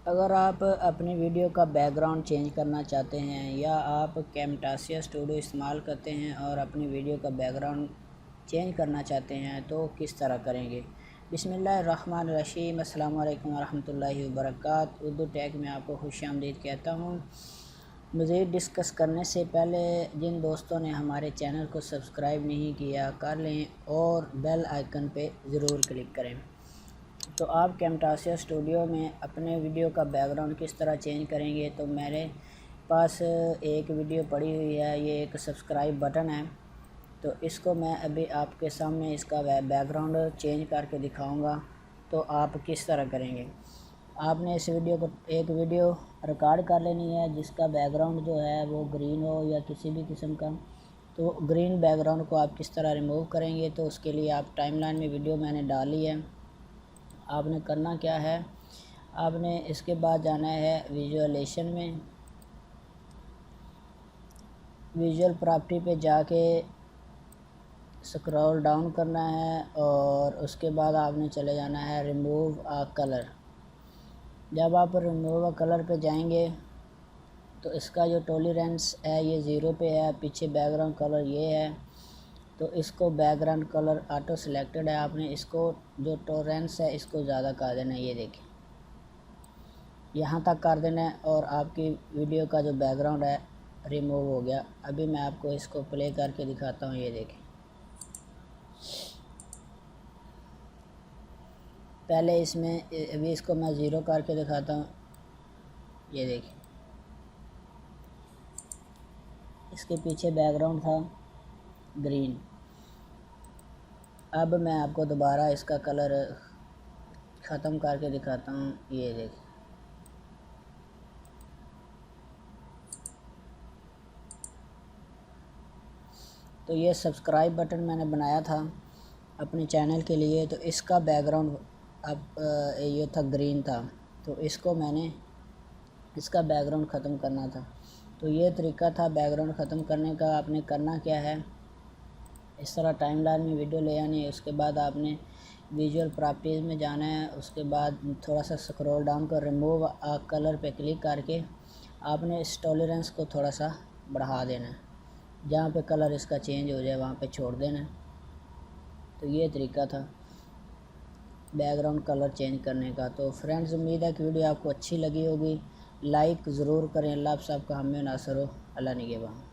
अगर आप अपनी वीडियो का बैकग्राउंड चेंज करना चाहते हैं या आप कैमटासिया स्टूडियो इस्तेमाल करते हैं और अपनी वीडियो का बैकग्राउंड चेंज करना चाहते हैं तो किस तरह करेंगे। बिस्मिल्लाहिर्रहमानिर्रहीम, अस्सलाम वालेकुम वरहमतुल्लाहि वबरकातुहू। उर्दू टैग में आपको खुशामदीद कहता हूँ। मज़ीद डिस्कस करने से पहले जिन दोस्तों ने हमारे चैनल को सब्सक्राइब नहीं किया कर लें और बेल आइकन पे ज़रूर क्लिक करें। तो आप कैमटासिया स्टूडियो में अपने वीडियो का बैकग्राउंड किस तरह चेंज करेंगे। तो मेरे पास एक वीडियो पड़ी हुई है, ये एक सब्सक्राइब बटन है, तो इसको मैं अभी आपके सामने इसका बैकग्राउंड चेंज करके दिखाऊंगा। तो आप किस तरह करेंगे। आपने इस वीडियो को एक वीडियो रिकॉर्ड कर लेनी है जिसका बैकग्राउंड जो है वो ग्रीन हो या किसी भी किस्म का। तो ग्रीन बैकग्राउंड को आप किस तरह रिमूव करेंगे, तो उसके लिए आप टाइमलाइन में वीडियो मैंने डाली है। आपने करना क्या है, आपने इसके बाद जाना है विजुअलाइजेशन में, विजुअल प्रॉपर्टी पे जाके स्क्रॉल डाउन करना है और उसके बाद आपने चले जाना है रिमूव अ कलर। जब आप रिमूव अ कलर पे जाएंगे तो इसका जो टॉलरेंस है ये 0 पे है, पीछे बैकग्राउंड कलर ये है, तो इसको बैकग्राउंड कलर ऑटो सिलेक्टेड है। आपने इसको जो टॉलरेंस है इसको ज़्यादा कर देना है, ये देखें यहाँ तक कर देना है और आपकी वीडियो का जो बैकग्राउंड है रिमूव हो गया। अभी मैं आपको इसको प्ले करके दिखाता हूँ, ये देखें। पहले इसमें अभी इसको मैं 0 करके दिखाता हूँ, ये देखें इसके पीछे बैकग्राउंड था ग्रीन। अब मैं आपको दोबारा इसका कलर ख़त्म करके दिखाता हूँ, ये देखें। तो ये सब्सक्राइब बटन मैंने बनाया था अपने चैनल के लिए, तो इसका बैकग्राउंड अब ये था ग्रीन था, तो इसको मैंने इसका बैकग्राउंड ख़त्म करना था। तो ये तरीका था बैकग्राउंड ख़त्म करने का। आपने करना क्या है, इस तरह टाइमलाइन में वीडियो ले आनी है। उसके बाद आपने विजुअल प्रॉपर्टीज़ में जाना है, उसके बाद थोड़ा सा स्क्रॉल डाउन कर रिमूव अ कलर पे क्लिक करके आपने इस टॉलरेंस को थोड़ा सा बढ़ा देना है, जहाँ पे कलर इसका चेंज हो जाए वहाँ पे छोड़ देना है। तो ये तरीका था बैकग्राउंड कलर चेंज करने का। तो फ्रेंड्स, उम्मीद है कि वीडियो आपको अच्छी लगी होगी। लाइक ज़रूर करें। अल्लाह आप सबका हमें नासर हो। अल्लाह निगहबान।